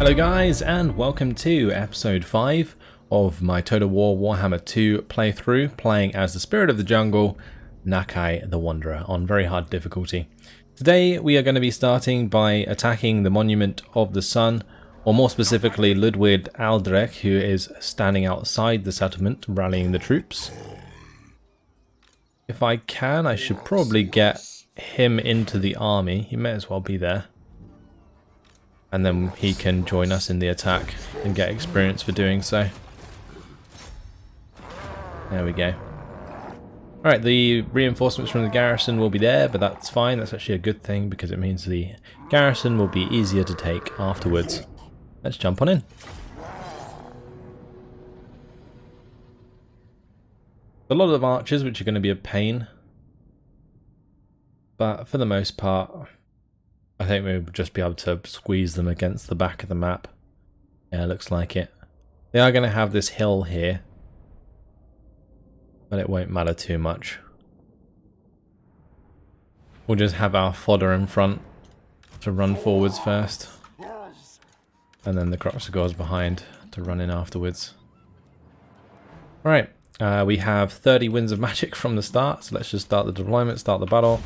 Hello guys, and welcome to episode 5 of my Total War Warhammer 2 playthrough, playing as the Spirit of the Jungle, Nakai The Wanderer, on very hard difficulty. Today we are going to be starting by attacking the Monument of the Sun, or more specifically Ludwig Aldrich, who is standing outside the settlement rallying the troops. If I can, I should probably get him into the army. He may as well be there. And then he can join us in the attack and get experience for doing so. There we go. Alright, the reinforcements from the garrison will be there, but that's fine. That's actually a good thing because it means the garrison will be easier to take afterwards. Let's jump on in. A lot of archers, which are going to be a pain. But for the most part, I think we'll just be able to squeeze them against the back of the map. Yeah, looks like it. They are going to have this hill here, but it won't matter too much. We'll just have our fodder in front to run forwards first, and then the Kroxigors behind to run in afterwards. Right, we have 30 winds of magic from the start, so let's just start the deployment, start the battle,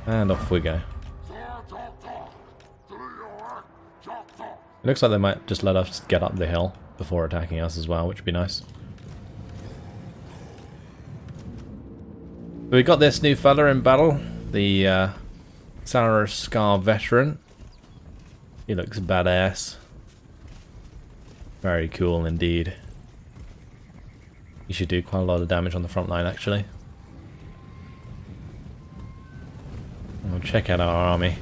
and off we go. It looks like they might just let us get up the hill before attacking us as well, which would be nice. So we got this new fella in battle, the Sarah Scar veteran. He looks badass. Very cool indeed. He should do quite a lot of damage on the front line actually. We'll check out our army.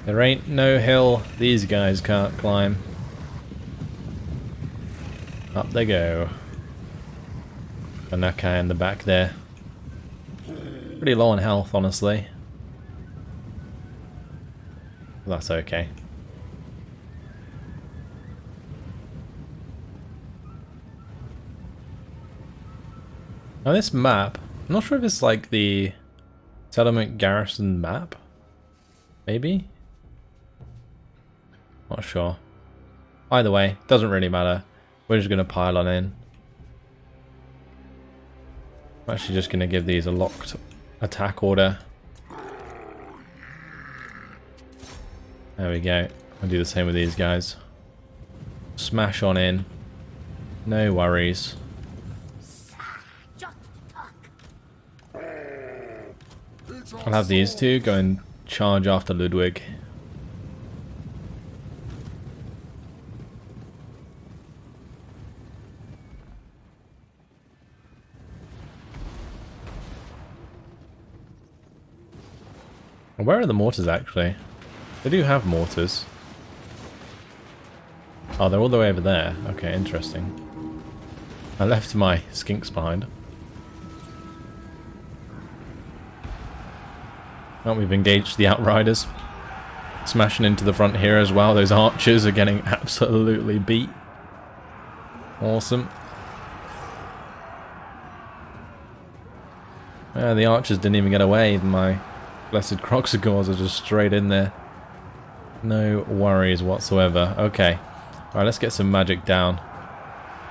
There ain't no hill these guys can't climb. Up they go. The Nakai in the back there. Pretty low on health, honestly. That's okay. Now this map, I'm not sure if it's like the settlement garrison map. Maybe? Not sure. Either way, doesn't really matter. We're just going to pile on in. I'm actually just going to give these a locked attack order. There we go. I'll do the same with these guys. Smash on in. No worries. I'll have these two go and charge after Ludwig. Where are the mortars actually? They do have mortars. Oh, they're all the way over there. Okay, interesting. I left my skinks behind. Oh, we've engaged the outriders. Smashing into the front here as well. Those archers are getting absolutely beat. Awesome. Yeah, the archers didn't even get away. My blessed Kroxigors are just straight in there. No worries whatsoever. Okay. Alright, let's get some magic down.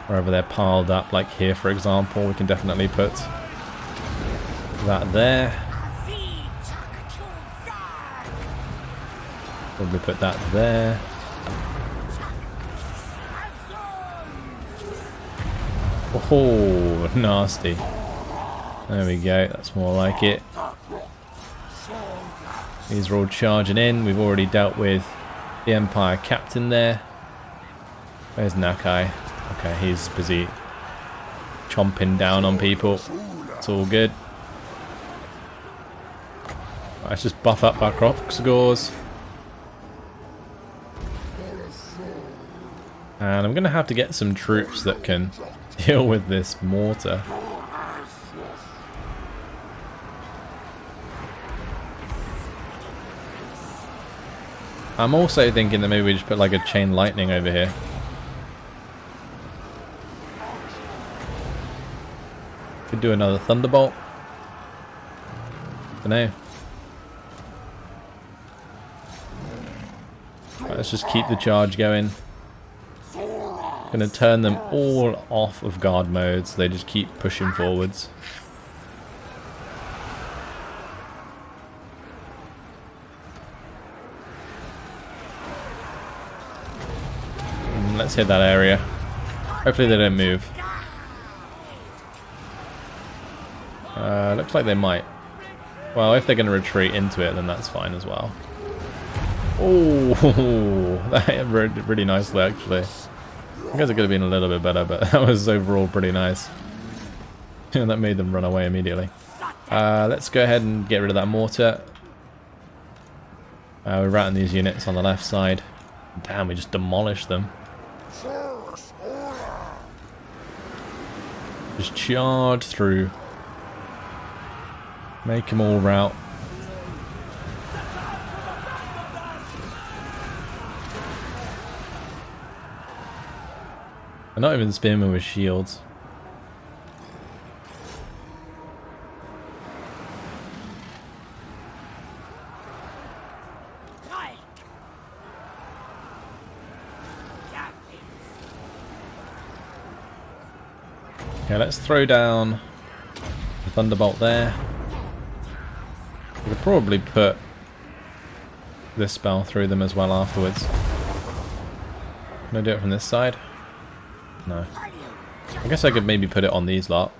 Wherever they're piled up, like here for example, we can definitely put that there. Probably put that there. Oh, nasty. There we go, that's more like it. These are all charging in. We've already dealt with the Empire captain there. Where's Nakai? Okay, he's busy chomping down on people. It's all good. Let's just buff up our Kroxigors. And I'm going to have to get some troops that can deal with this mortar. I'm also thinking that maybe we just put like a chain lightning over here. Could do another thunderbolt. Dunno. Right, let's just keep the charge going. Gonna turn them all off of guard mode so they just keep pushing forwards. Let's hit that area. Hopefully they don't move. Looks like they might. Well, if they're going to retreat into it, then that's fine as well. Oh, that hit really nicely, actually. I guess it could have been a little bit better, but that was overall pretty nice. That made them run away immediately. Let's go ahead and get rid of that mortar. We're routing these units on the left side. Damn, we just demolished them. Just charge through. Make them all rout. They're not even spearmen with shields. Okay, let's throw down the thunderbolt there. We could probably put this spell through them as well afterwards. Can I do it from this side? No. I guess I could maybe put it on these lot.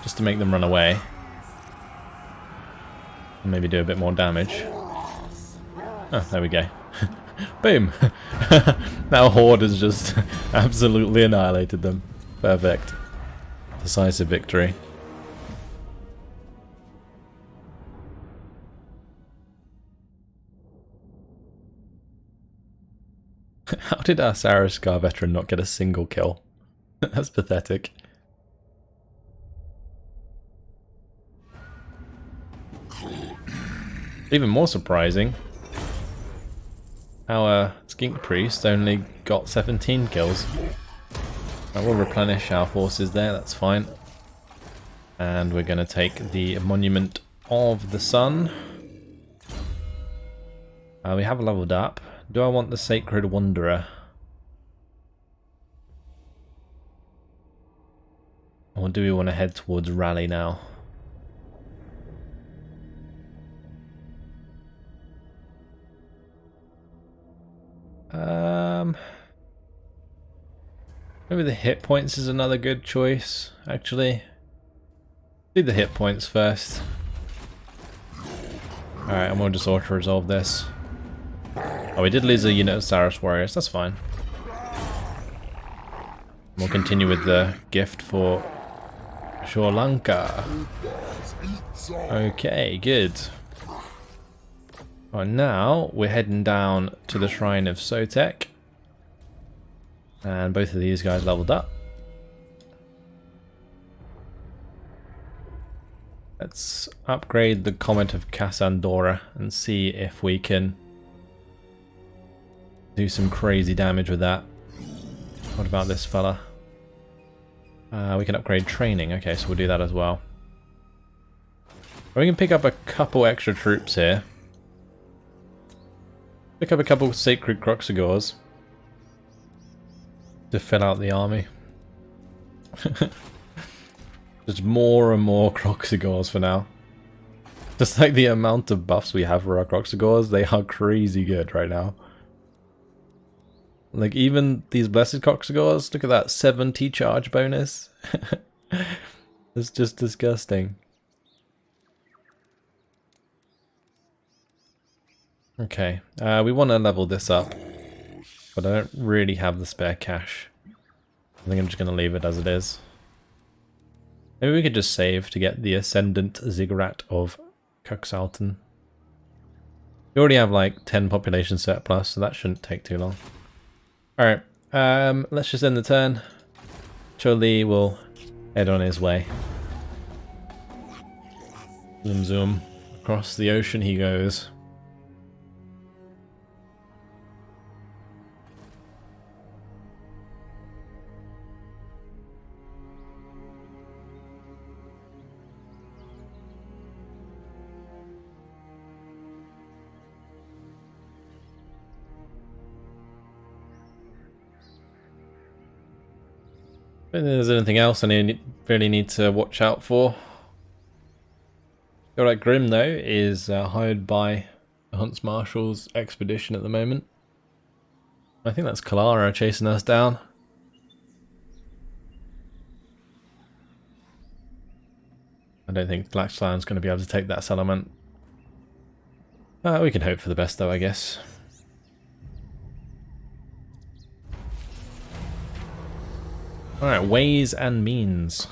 Just to make them run away. And maybe do a bit more damage. Oh, there we go. Boom! Now Horde has just absolutely annihilated them. Perfect. Decisive victory. How did our Sarascar veteran not get a single kill? That's pathetic. Even more surprising, our Skink Priest only got 17 kills. I will replenish our forces there, that's fine. And we're going to take the Monument of the Sun. We have leveled up. Do I want the Sacred Wanderer? Or do we want to head towards Rally now? Maybe the hit points is another good choice, actually. Do the hit points first. Alright, and we'll just auto-resolve this. Oh, we did lose a unit of Saras warriors, that's fine. We'll continue with the gift for Sri Lanka. Okay, good. Right, now we're heading down to the Shrine of Sotek. And both of these guys leveled up. Let's upgrade the Comet of Cassandora and see if we can do some crazy damage with that. What about this fella? We can upgrade training. Okay, so we'll do that as well. We can pick up a couple extra troops here. Pick up a couple Sacred Croxigors to fill out the army. Just more and more Croxigors for now. Just like the amount of buffs we have for our Croxigors, they are crazy good right now. Like even these Blessed Croxigors, look at that 70 charge bonus. It's just disgusting. Okay, we want to level this up, but I don't really have the spare cash. I think I'm just going to leave it as it is. Maybe we could just save to get the Ascendant Ziggurat of Cuxalton. We already have like 10 population surplus, so that shouldn't take too long. Alright, let's just end the turn. Choli will head on his way. Zoom zoom. Across the ocean he goes. don't think there's anything else I really need to watch out for. Alright, Grim though is hired by the Hunts Marshal's expedition at the moment. I think that's Kalara chasing us down. I don't think Black Slan's going to be able to take that settlement. We can hope for the best though, I guess. Alright, ways and means.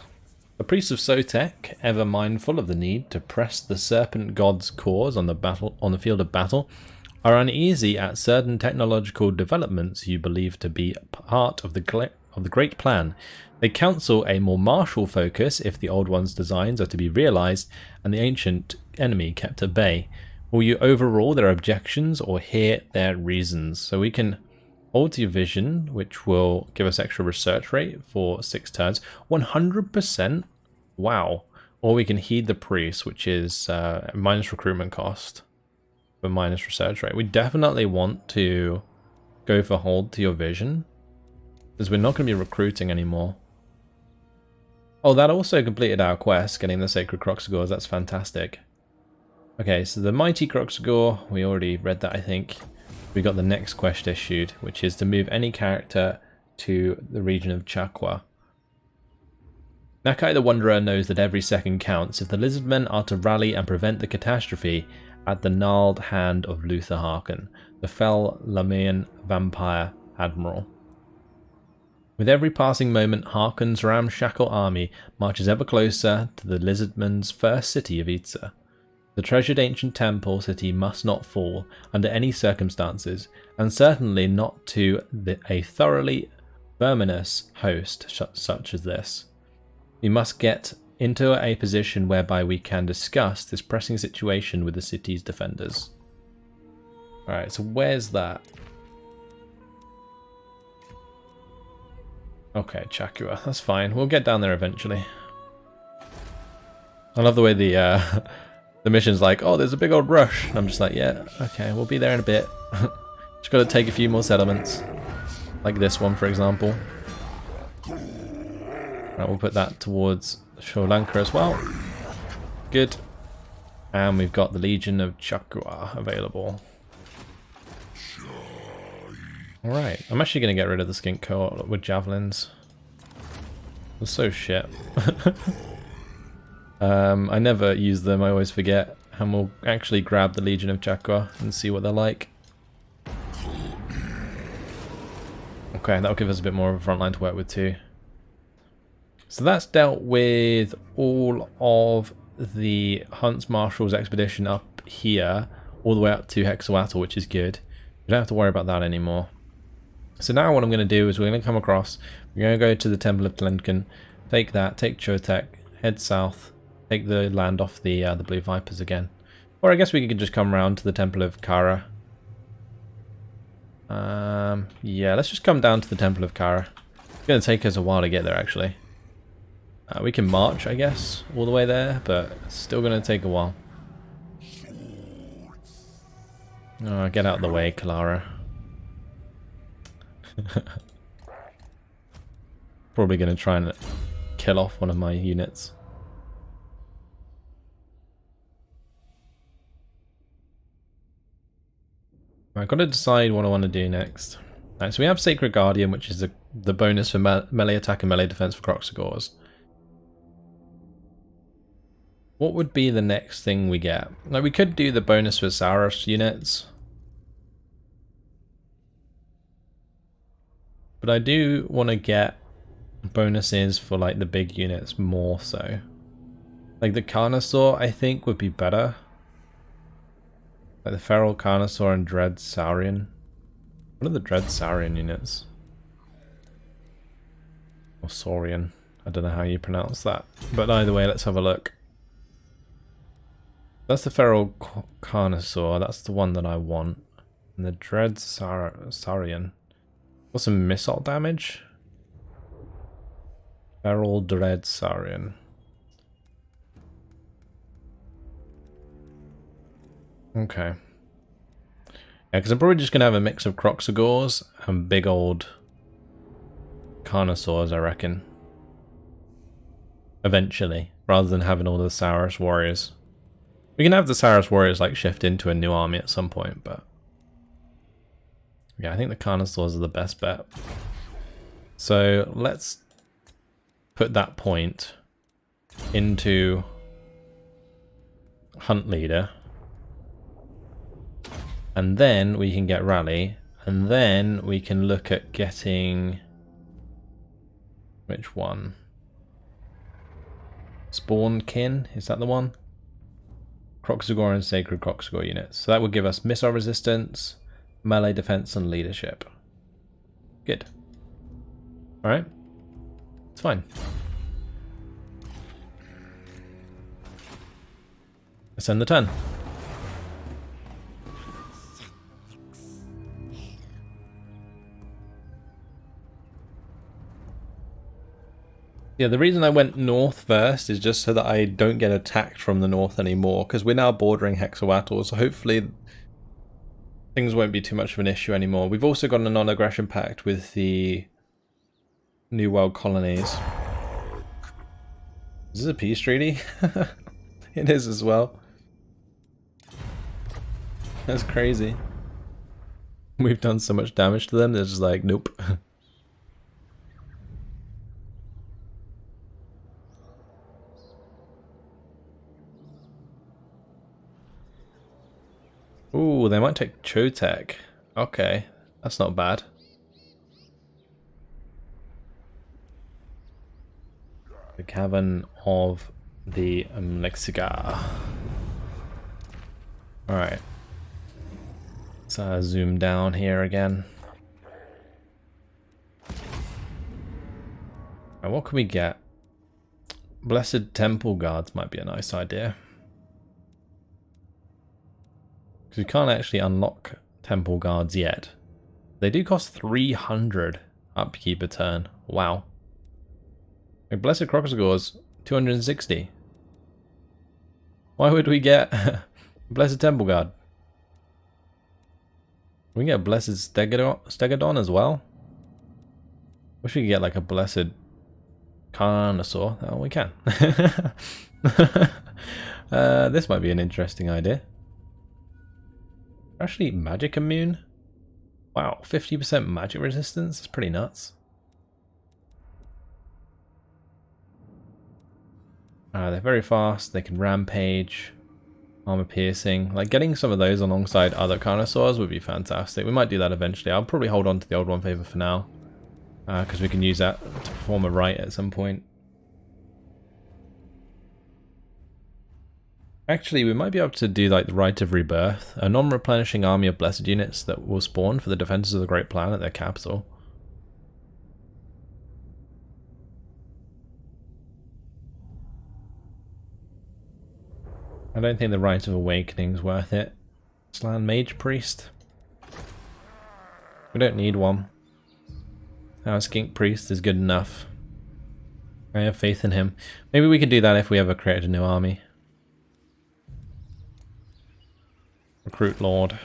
The priests of Sotek, ever mindful of the need to press the Serpent God's cause on the field of battle, are uneasy at certain technological developments you believe to be part of the great plan. They counsel a more martial focus if the Old One's designs are to be realized and the ancient enemy kept at bay. Will you overrule their objections or hear their reasons? So we can alter your vision, which will give us extra research rate for 6 turns. 100%? Wow. Or we can heed the priest, which is minus recruitment cost, but minus research rate. We definitely want to go for hold to your vision, because we're not going to be recruiting anymore. Oh, that also completed our quest, getting the Sacred Croxagores. That's fantastic. Okay, so the Mighty Croxagore, we already read that, I think. We got the next quest issued, which is to move any character to the region of Chakwa. Nakai the Wanderer knows that every second counts if the lizardmen are to rally and prevent the catastrophe at the gnarled hand of Luther Harkin, the fell Lamian vampire admiral. With every passing moment, Harkin's ramshackle army marches ever closer to the lizardmen's first city of Itza. The treasured ancient temple city must not fall under any circumstances, and certainly not to a thoroughly verminous host such as this. We must get into a position whereby we can discuss this pressing situation with the city's defenders. Alright, so where's that? Okay, Chakua, that's fine. We'll get down there eventually. I love the way the mission's like, oh, there's a big old rush. And I'm just like, yeah, okay, we'll be there in a bit. Just got to take a few more settlements. Like this one, for example. Right, we'll put that towards Sri Lanka as well. Good. And we've got the Legion of Chakua available. Alright, I'm actually going to get rid of the skink cohort with javelins. They're so shit. I never use them, I always forget. And we'll actually grab the Legion of Chakua and see what they're like. Okay, that'll give us a bit more of a front line to work with too. So that's dealt with all of the Hunts Marshal's expedition up here, all the way up to Hexawatl, which is good. We don't have to worry about that anymore. So now what I'm going to do is we're going to come across, we're going to go to the Temple of Tlenkin, take that, take Chotek, head south, take the land off the Blue Vipers again. Or I guess we could just come around to the Temple of Kara. Yeah, let's just come down to the Temple of Kara. It's going to take us a while to get there actually. We can march, I guess, all the way there, but it's still going to take a while. Oh, get out of the way, Kalara. Probably going to try and kill off one of my units. I've got to decide what I want to do next. Right, so we have Sacred Guardian, which is the bonus for melee attack and melee defense for Croxagores. What would be the next thing we get? Like, we could do the bonus for Saurus units. But I do want to get bonuses for like the big units more so. Like the Carnosaur I think would be better. Like the Feral Carnosaur and Dread Saurian. What are the Dread Saurian units? Or Saurian. I don't know how you pronounce that. But either way, let's have a look. That's the Feral Carnosaur. That's the one that I want. And the Dread Saurian. What's some missile damage? Feral Dread Saurian. Okay. Yeah, because I'm probably just going to have a mix of Croxagores and big old Carnosaurs, I reckon. eventually, rather than having all the Saurus warriors. We can have the Saurus warriors like shift into a new army at some point, but yeah, I think the Carnosaurs are the best bet. So let's put that point into Hunt Leader, and then we can get Rally, and then we can look at getting, which one? Spawn Kin, is that the one? Kroxigor and Sacred Kroxigor units. So that would give us missile resistance, melee defense, and leadership. Good. Alright. It's fine. Let's end the turn. Yeah, the reason I went north first is just so that I don't get attacked from the north anymore, because we're now bordering Hexawatl, so hopefully things won't be too much of an issue anymore. We've also got a non-aggression pact with the New World colonies. Is this a peace treaty? It is as well. That's crazy. We've done so much damage to them, they're just like, nope. Ooh, they might take Chotek. Okay, that's not bad. The Cavern of the Mexica. Alright. Let's zoom down here again. And what can we get? Blessed Temple Guards might be a nice idea. Because we can't actually unlock Temple Guards yet. They do cost 300 upkeep a turn. Wow. Like Blessed Kroxigor's 260. Why would we get Blessed Temple Guard? We can get a Blessed Stegodon as well. Wish we could get like a Blessed Carnosaur. Oh, we can. This might be an interesting idea. Actually, magic immune? Wow, 50% magic resistance? That's pretty nuts. They're very fast, they can rampage, armor piercing. Like, getting some of those alongside other Carnosaurs would be fantastic. We might do that eventually. I'll probably hold on to the old one favor for now, because we can use that to perform a rite at some point. Actually, we might be able to do like the Rite of Rebirth, a non-replenishing army of blessed units that will spawn for the defenders of the Great Plan at their capital. I don't think the Rite of Awakening is worth it. Slan Mage Priest. We don't need one. Our Skink Priest is good enough. I have faith in him. Maybe we could do that if we ever created a new army. Recruit Lord.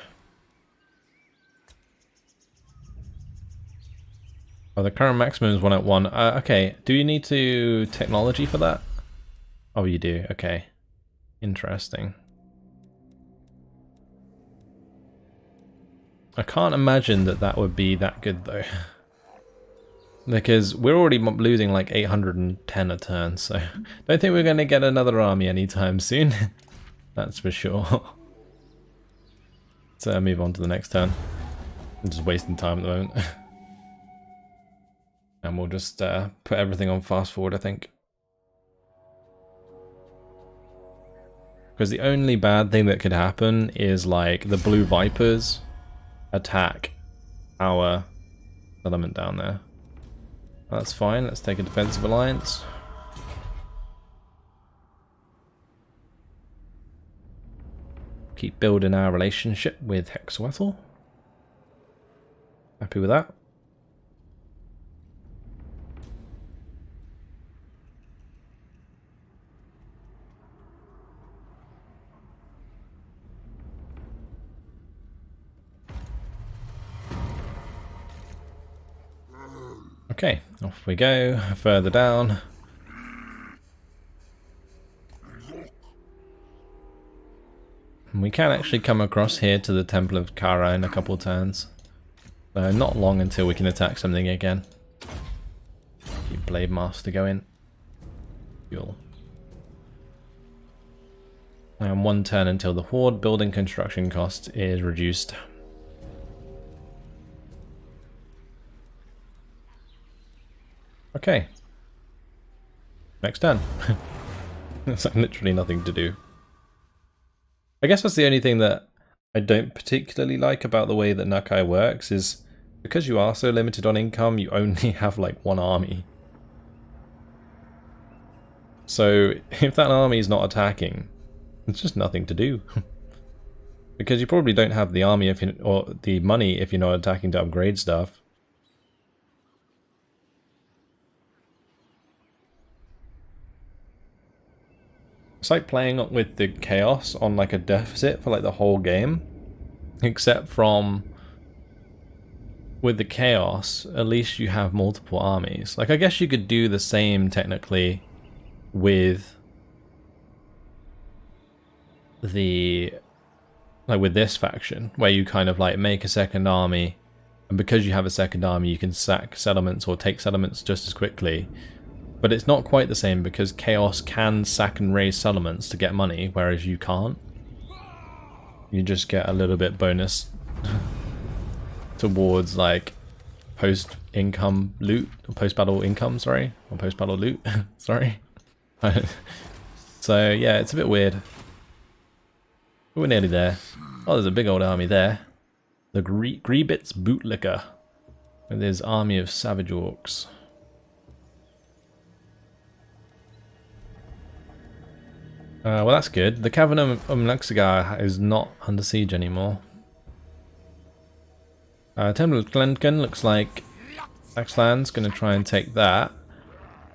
Oh, the current maximum is 101. Okay, do you need to technology for that? Oh, you do. Okay. Interesting. I can't imagine that that would be that good though. Because we're already losing like 810 a turn, so don't think we're going to get another army anytime soon. That's for sure. Let's move on to the next turn. I'm just wasting time at the moment. And we'll just put everything on fast forward, I think. Because the only bad thing that could happen is like the Blue Vipers attack our element down there. That's fine, let's take a defensive alliance. Keep building our relationship with Hexawatl. Happy with that. Okay, off we go, further down. We can actually come across here to the Temple of Kara in a couple turns. Not long until we can attack something again. Keep Blade Master going. Fuel. And 1 turn until the Horde building construction cost is reduced. Okay. Next turn. There's like literally nothing to do. I guess that's the only thing that I don't particularly like about the way that Nakai works is because you are so limited on income, you only have like 1 army. So if that army is not attacking, it's just nothing to do. Because you probably don't have the army if you, or the money if you're not attacking to upgrade stuff. It's like playing with the chaos on like a deficit for like the whole game. Except from with the chaos, at least you have multiple armies. Like I guess you could do the same technically with the with this faction, where you kind of like make a second army, and because you have a second army you can sack settlements or take settlements just as quickly. But it's not quite the same because Chaos can sack and raise settlements to get money, whereas you can't. You just get a little bit bonus towards like post-income loot, or post-battle income, sorry, or post-battle loot, sorry. So yeah, it's a bit weird. We're nearly there. Oh, there's a big old army there. The Griebitz Bootlicker with his army of savage orcs. Well, that's good. The Cavern of Umluxigar is not under siege anymore. Temple of Glenkin looks like Axland's going to try and take that.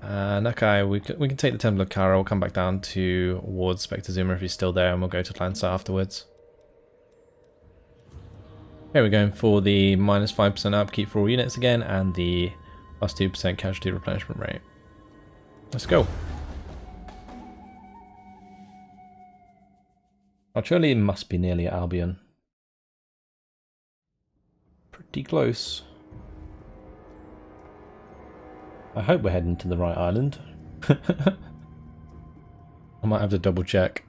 Nakai, we can take the Temple of Kara. We'll come back down to Ward Spectre Zuma if he's still there, and we'll go to Lancer afterwards. Okay, we're going for the minus 5% upkeep for all units again, and the plus 2% casualty replenishment rate. Let's go. Oh, surely it must be nearly Albion. Pretty close. I hope we're heading to the right island. I might have to double check.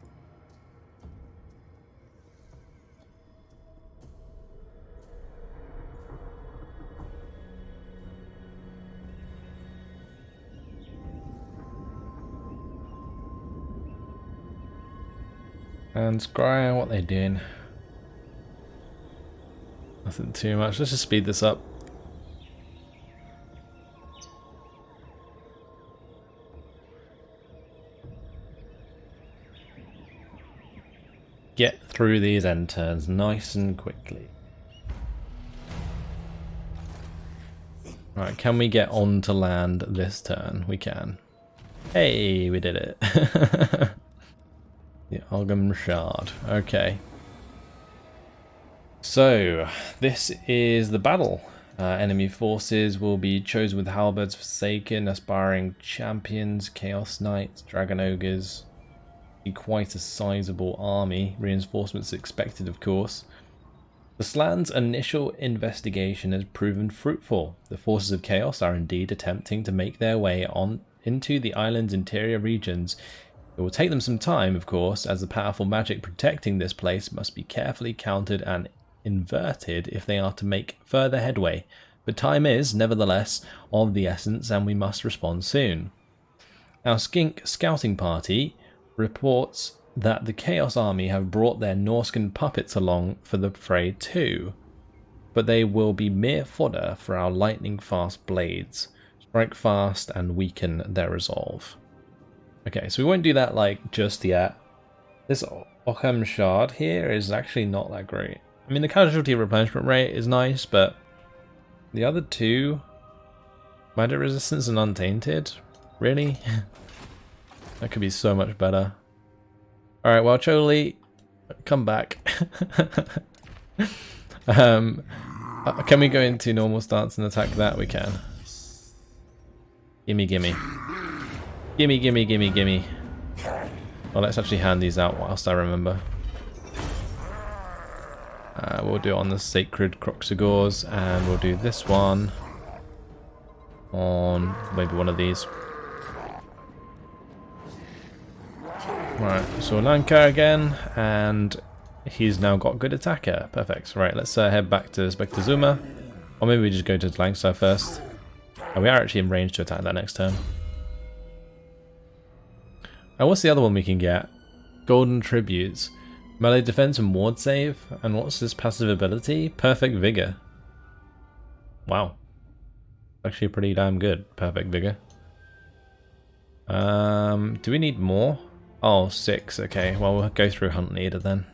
And Scryer, what they doing? Nothing too much. Let's just speed this up. Get through these end turns nice and quickly. Right, can we get on to land this turn? We can. Hey, we did it. The Algam Shard. Okay. So, this is the battle. Enemy forces will be chosen with halberds, forsaken, aspiring champions, chaos knights, dragon ogres. Be quite a sizable army. Reinforcements expected, of course. The Slan's initial investigation has proven fruitful. The forces of chaos are indeed attempting to make their way on into the island's interior regions. It will take them some time, of course, as the powerful magic protecting this place must be carefully countered and inverted if they are to make further headway. But time is, nevertheless, of the essence, and we must respond soon. Our Skink scouting party reports that the Chaos Army have brought their Norscan puppets along for the fray too, but they will be mere fodder for our lightning-fast blades. Strike fast and weaken their resolve. Okay, so we won't do that like just yet. This Ockham Shard here is actually not that great. I mean, the casualty replenishment rate is nice, but the other two, magic resistance and untainted, really? That could be so much better. Alright, well, Choli, come back. Can we go into normal stance and attack that? We can. Gimme, gimme. Gimme, gimme, gimme, gimme. Well, let's actually hand these out whilst I remember. We'll do it on the Sacred Croxigors, and we'll do this one on maybe one of these. Right, so Nakai again, and he's now got good attacker. Perfect. Right, let's head back to Spectre Zuma. Or maybe we just go to Langsa first. Oh, we are actually in range to attack that next turn. What's the other one we can get? Golden Tributes. Melee defense and ward save. And what's this passive ability? Perfect Vigor. Wow. Actually pretty damn good. Perfect Vigor. Do we need more? Oh, 6. Okay, well we'll go through Hunt Leader then.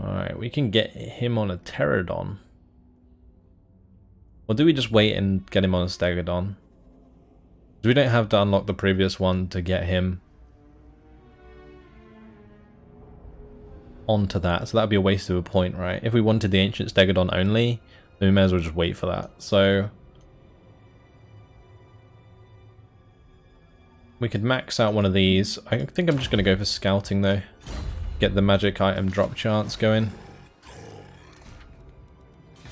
Alright, we can get him on a Pterodon. Or do we just wait and get him on a Stegodon? We don't have to unlock the previous one to get him onto that, so that would be a waste of a point, right? If we wanted the Ancient Stegodon only, then we may as well just wait for that. So we could max out one of these. I think I'm just going to go for Scouting though. Get the magic item drop chance going.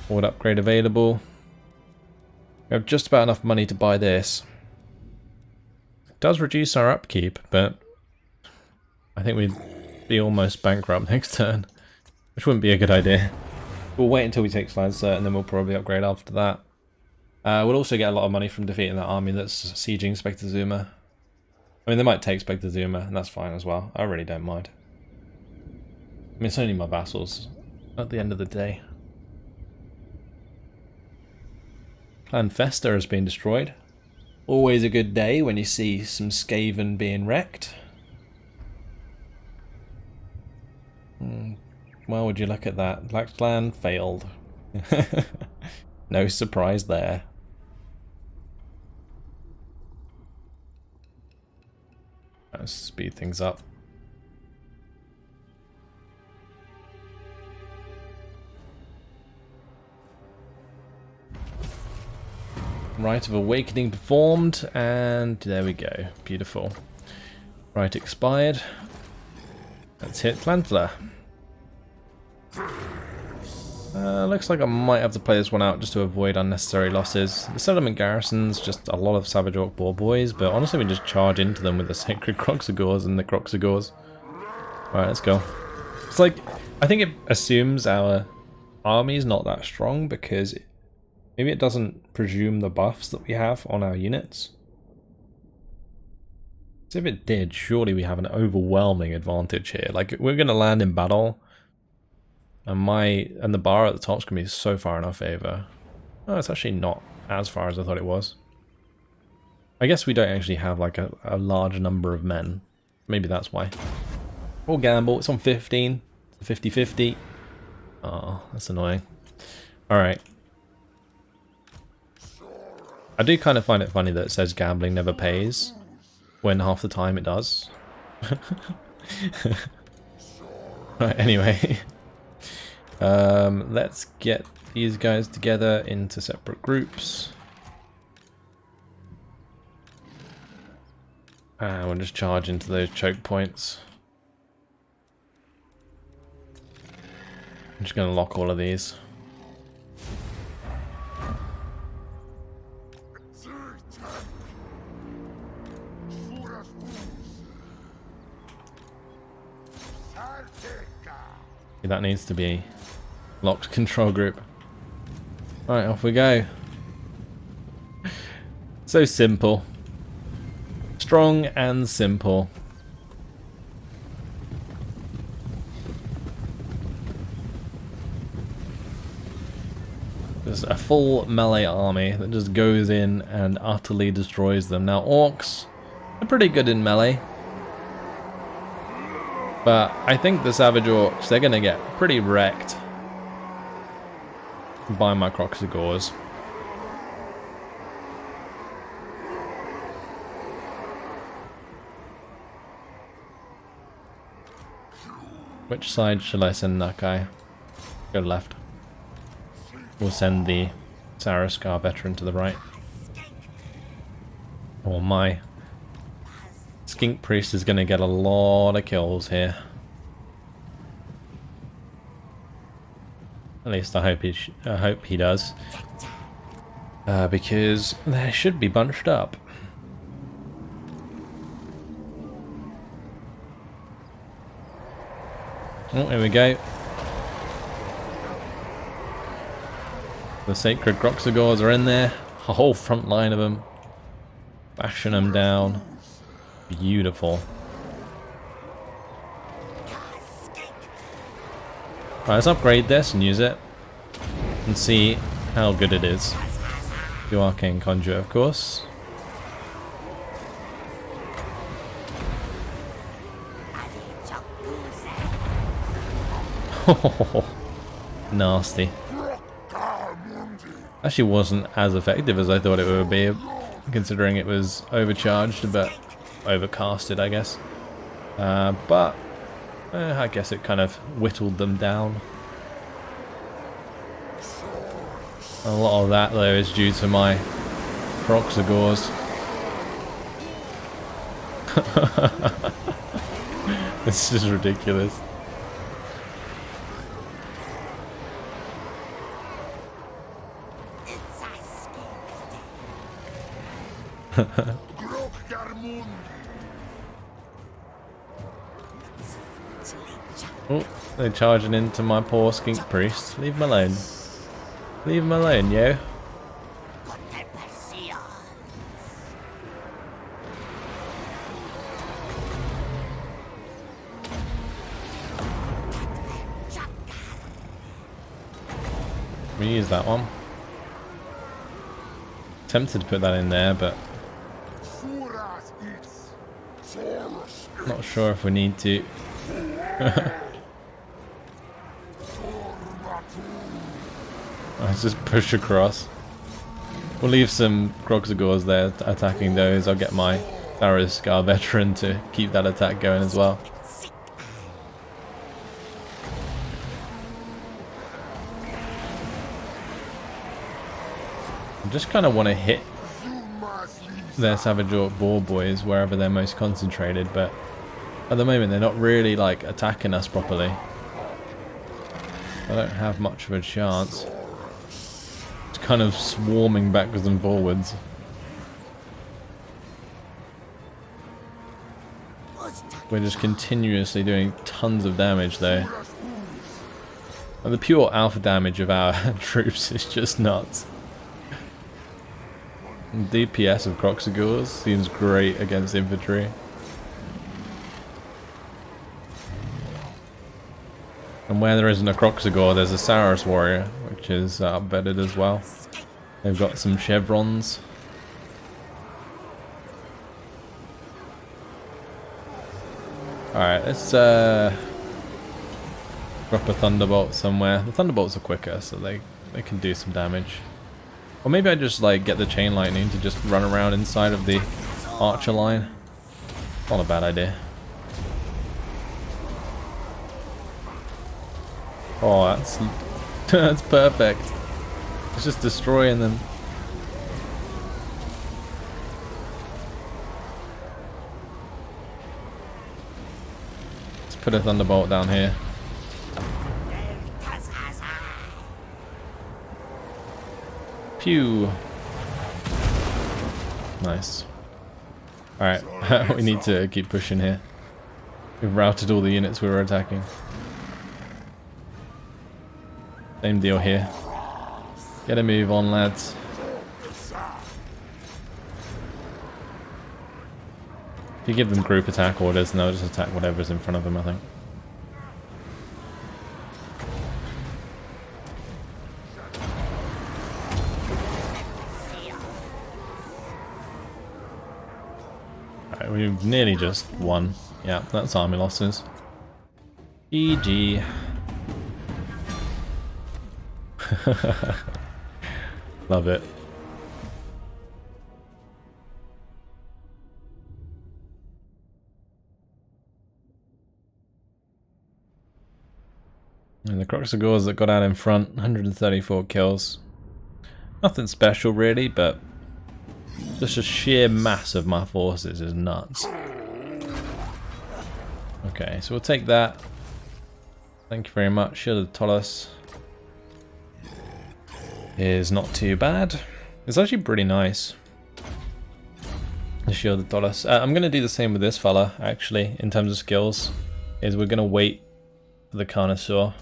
Forward upgrade available. We have just about enough money to buy this. It does reduce our upkeep, but I think we'd be almost bankrupt next turn, which wouldn't be a good idea. We'll wait until we take Slide Cert and then we'll probably upgrade after that. We'll also get a lot of money from defeating that army that's sieging Spectre Zuma. I mean, they might take Spectre Zuma, and that's fine as well. I really don't mind. I mean, it's only my vassals at the end of the day. Clan Festa has been destroyed. Always a good day when you see some Skaven being wrecked. Well, would you look at that? Black Clan failed. No surprise there. Let's speed things up. Rite of Awakening performed, and there we go. Beautiful. Rite expired. Let's hit Flintler. Looks like I might have to play this one out just to avoid unnecessary losses. The settlement garrison's just a lot of Savage Orc Boar Boys, but honestly we just charge into them with the Sacred Croxigors and the Croxigors. Alright, let's go. It's like, I think it assumes our army is not that strong because maybe it doesn't presume the buffs that we have on our units. So if it did, surely we have an overwhelming advantage here. Like, we're going to land in battle, and the bar at the top is going to be so far in our favour. Oh, it's actually not as far as I thought it was. I guess we don't actually have like a large number of men. Maybe that's why. We'll gamble. It's on 15. 50-50. Oh, that's annoying. Alright. I do kind of find it funny that it says gambling never pays, when half the time it does. Right, anyway. Let's get these guys together into separate groups. And we'll just charge into those choke points. I'm just going to lock all of these. That needs to be locked control group. Right, off we go. So simple. Strong and simple. There's a full melee army that just goes in and utterly destroys them. Now orcs are pretty good in melee. But I think the Savage Orcs, they're going to get pretty wrecked by my Croxigors. Which side shall I send Nakai? Go left. We'll send the Saraskar veteran to the right. Or my Skink Priest is going to get a lot of kills here. At least I hope he does. Because they should be bunched up. Oh, here we go. The sacred Croxagores are in there. A whole front line of them. Bashing them down. Beautiful. Right, let's upgrade this and use it. And see how good it is. The Arcane Conjurer, of course. Nasty. Actually wasn't as effective as I thought it would be, considering it was overcharged, but overcasted, I guess. But I guess it kind of whittled them down. A lot of that, though, is due to my Croxagores. This is ridiculous. Oh, they're charging into my poor skink priest. Leave him alone. Leave him alone, yo. We use that one. Tempted to put that in there, but not sure if we need to. Let's just push across. We'll leave some Croxagores there attacking those. I'll get my Tharos Scar veteran to keep that attack going as well. I just kind of want to hit their Savage Orc Boar Boys wherever they're most concentrated, but at the moment they're not really like attacking us properly. I don't have much of a chance. It's kind of swarming backwards and forwards. We're just continuously doing tons of damage though. And the pure alpha damage of our troops is just nuts. DPS of Croxagores seems great against infantry. And where there isn't a Croxagore, there's a Saurus warrior, which is upbedded as well. They've got some chevrons. Alright, let's drop a Thunderbolt somewhere. The Thunderbolts are quicker, so they can do some damage. Or maybe I just like get the Chain Lightning to just run around inside of the Archer line. Not a bad idea. Oh, that's perfect. It's just destroying them. Let's put a Thunderbolt down here. Pew. Nice. Alright, we need to keep pushing here. We've routed all the units we were attacking. Same deal here. Get a move on, lads. If you give them group attack orders, and they'll just attack whatever's in front of them, I think. Alright, we've nearly just won. Yeah, that's army losses. GG. Love it. And the Croxagores that got out in front, 134 kills. Nothing special really, but just a sheer mass of my forces is nuts. Okay, so we'll take that. Thank you very much, Shield of Tolos. is not too bad. It's actually pretty nice. The Shield of Dollars. I'm going to do the same with this fella, actually, in terms of skills. Is we're going to wait for the Carnosaur.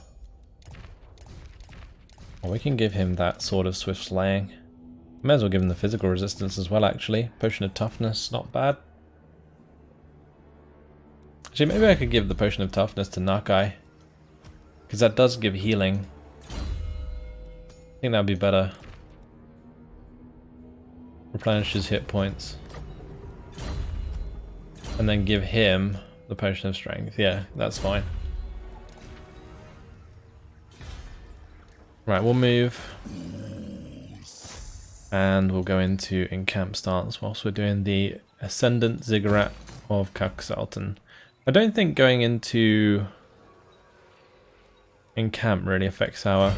Or we can give him that Sword of Swift Slaying. May as well give him the physical resistance as well, actually. Potion of Toughness, not bad. Actually, maybe I could give the Potion of Toughness to Nakai. Because that does give healing. I think that would be better. Replenishes hit points. And then give him the Potion of Strength. Yeah, that's fine. Right, we'll move. And we'll go into encamp stance whilst we're doing the Ascendant Ziggurat of Kaksalten. I don't think going into encamp really affects our...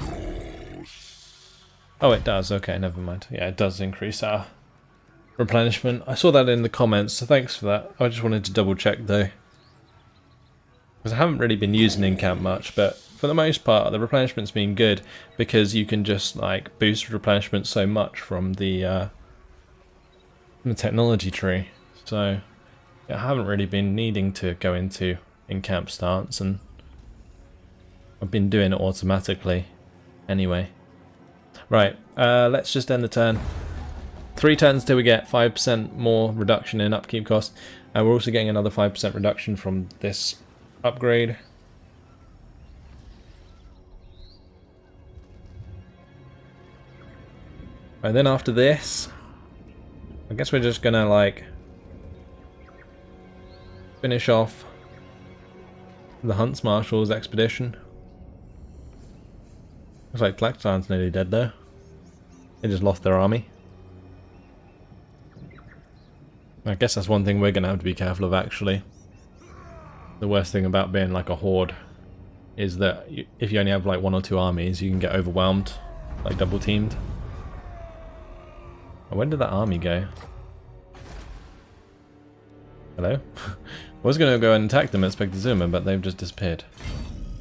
Oh, it does. Okay, never mind. Yeah, it does increase our replenishment. I saw that in the comments, so thanks for that. I just wanted to double check though. Because I haven't really been using encamp much, but for the most part the replenishment's been good because you can just like boost replenishment so much from the technology tree. So I haven't really been needing to go into encamp stance, and I've been doing it automatically anyway. Right, let's just end the turn. 3 turns till we get 5% more reduction in upkeep cost. And we're also getting another 5% reduction from this upgrade. And then after this, I guess we're just gonna like finish off the Hunts Marshal's expedition. Looks like Tlaxan's nearly dead though. They just lost their army. I guess that's one thing we're going to have to be careful of, actually. The worst thing about being like a horde is that if you only have like 1 or 2 armies, you can get overwhelmed, like double teamed. Where did that army go? Hello? I was going to go and attack them at Spectazuma, but they've just disappeared.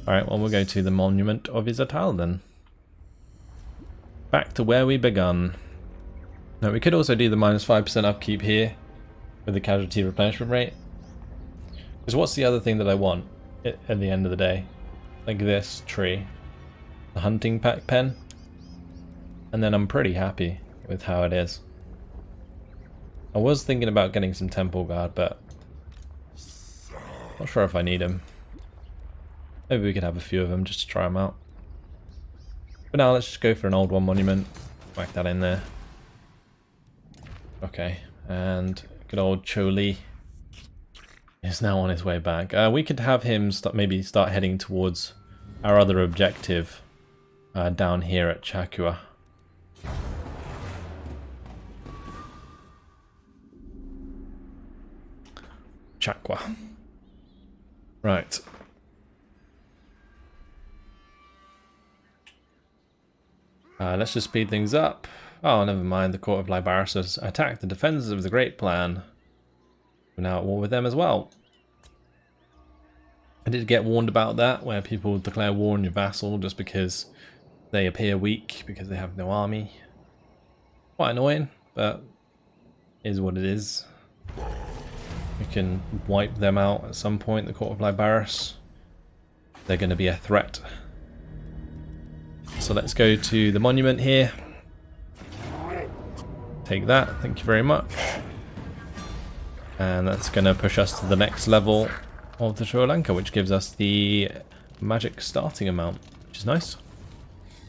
Alright, well we'll go to the Monument of Izatal then. Back to where we begun. Now we could also do the -5% upkeep here with the casualty replenishment rate. Because what's the other thing that I want at the end of the day? Like this tree. The hunting pack pen. And then I'm pretty happy with how it is. I was thinking about getting some Temple Guard, but not sure if I need them. Maybe we could have a few of them just to try them out. But now let's just go for an old one monument. Whack that in there. Okay, and good old Choli is now on his way back. We could have him maybe start heading towards our other objective down here at Chakua. Chakwa. Right. Let's just speed things up. Oh, never mind. The Court of Libaris has attacked the defenders of the Great Plan. We're now at war with them as well. I did get warned about that, where people declare war on your vassal just because they appear weak, because they have no army. Quite annoying, but is what it is. We can wipe them out at some point, the Court of Libaris. They're going to be a threat. So let's go to the monument here. Take that, thank you very much. And that's going to push us to the next level of the Sri Lanka, which gives us the magic starting amount, which is nice.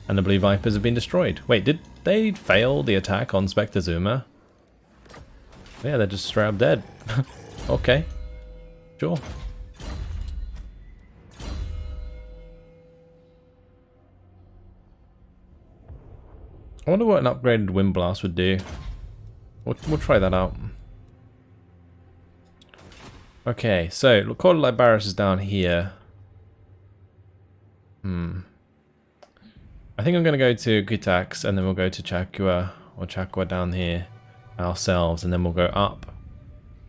And the Blue Vipers have been destroyed. Wait, did they fail the attack on Spectazuma? Yeah, they're just straight up dead. Okay, sure. I wonder what an upgraded Wind Blast would do. We'll try that out. Okay, so Court of Libaris is down here. I think I'm going to go to Kutax and then we'll go to Chakua, or Chakua down here ourselves, and then we'll go up.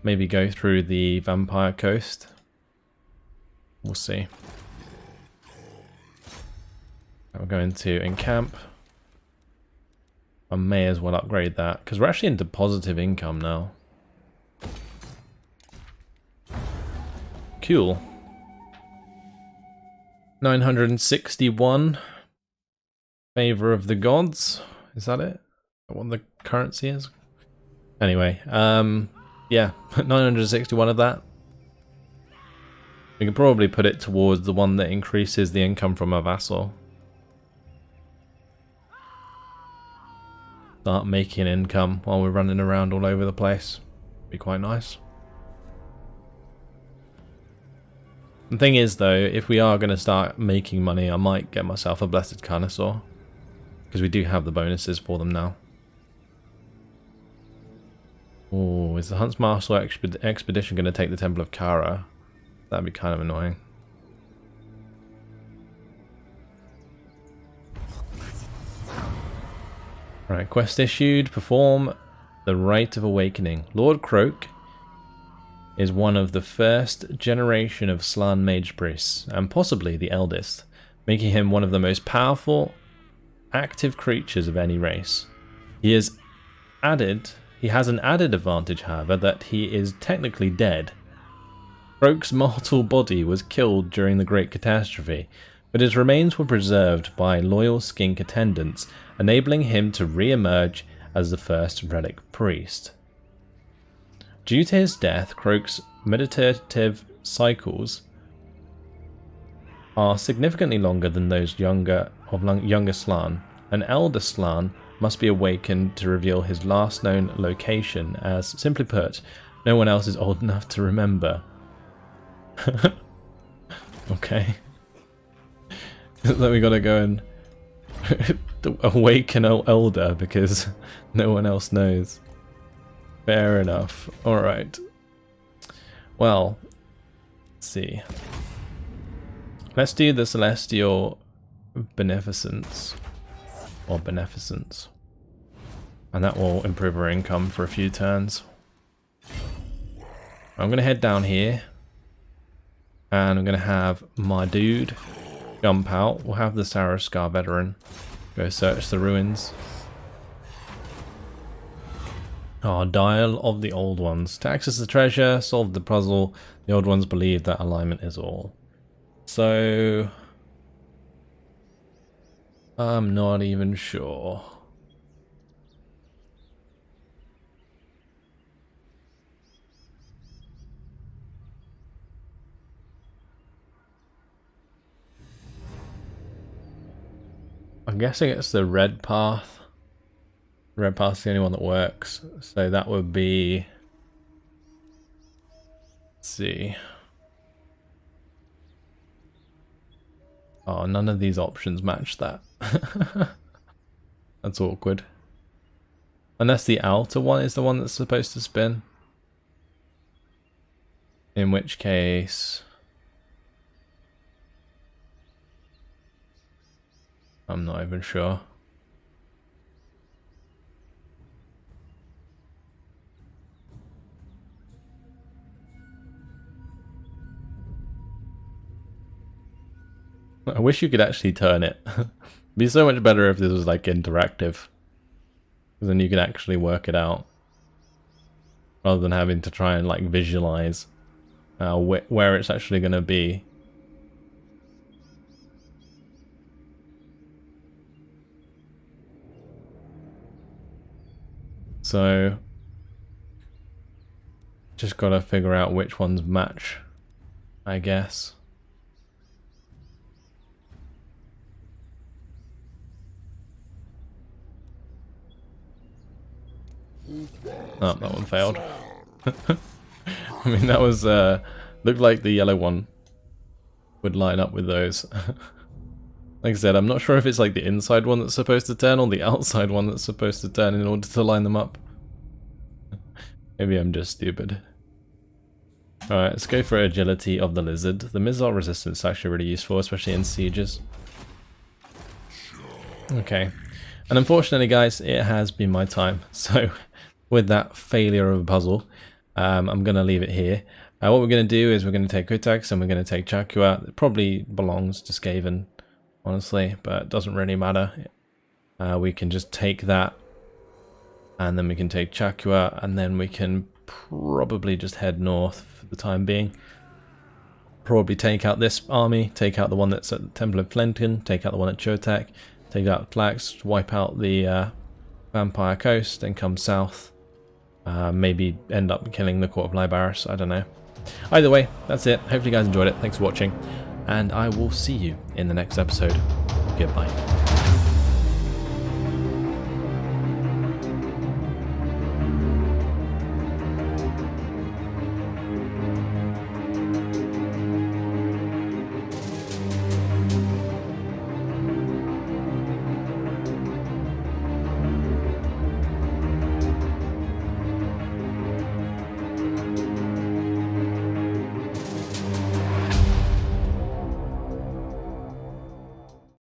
Maybe go through the Vampire Coast. We'll see. We're going to encamp. I may as well upgrade that, because we're actually into positive income now. Cool. 961. Favor of the gods. Is that it? What the currency is? Anyway, yeah, 961 of that. We can probably put it towards the one that increases the income from a vassal. Start making income while we're running around all over the place. Be quite nice. The thing is though, if we are going to start making money, I might get myself a Blessed Carnosaur. Because we do have the bonuses for them now. Oh, is the Huntsmaster expedition going to take the Temple of Kara? That'd be kind of annoying. Right, quest issued. Perform the Rite of Awakening. Lord Croak is one of the first generation of Slann mage priests, and possibly the eldest, making him one of the most powerful, active creatures of any race. He has an added advantage, however, that he is technically dead. Croak's mortal body was killed during the Great Catastrophe, but his remains were preserved by loyal skink attendants, enabling him to re-emerge as the first relic priest. Due to his death, Croak's meditative cycles are significantly longer than those younger Slann. An elder Slann must be awakened to reveal his last known location, as, simply put, no one else is old enough to remember. Okay. Then we gotta go and awaken an elder because no one else knows. Fair enough. Alright. Well, let's see. Let's do the Celestial Beneficence. Or Beneficence. And that will improve our income for a few turns. I'm going to head down here. And I'm going to have my dude jump out. We'll have the Scar veteran go search the ruins. Oh, Dial of the Old Ones. To access the treasure, solve the puzzle. The Old Ones believe that alignment is all. So I'm not even sure. I'm guessing it's the red path. The red path's the only one that works. So that would be... Let's see. Oh, none of these options match that. That's awkward. Unless the outer one is the one that's supposed to spin. In which case... I'm not even sure. I wish you could actually turn it. It'd be so much better if this was like interactive. Because then you can actually work it out. Rather than having to try and like visualize where it's actually going to be. So, just gotta figure out which ones match, I guess. Oh, that one failed. I mean, that was, looked like the yellow one would line up with those. Like I said, I'm not sure if it's like the inside one that's supposed to turn or the outside one that's supposed to turn in order to line them up. Maybe I'm just stupid. Alright, let's go for Agility of the Lizard. The missile resistance is actually really useful, especially in sieges. Okay. And unfortunately, guys, it has been my time. So, with that failure of a puzzle, I'm going to leave it here. What we're going to do is we're going to take Kutex and we're going to take Chakua. It probably belongs to Skaven, honestly, but it doesn't really matter. We can just take that and then we can take Chakua, and then we can probably just head north for the time being. Probably take out this army, take out the one that's at the Temple of Flintler, take out the one at Chotek, take out Tlax, wipe out the Vampire Coast, then come south. Maybe end up killing the Court of Libaris, I don't know. Either way, that's it. Hopefully you guys enjoyed it. Thanks for watching, and I will see you in the next episode. Goodbye.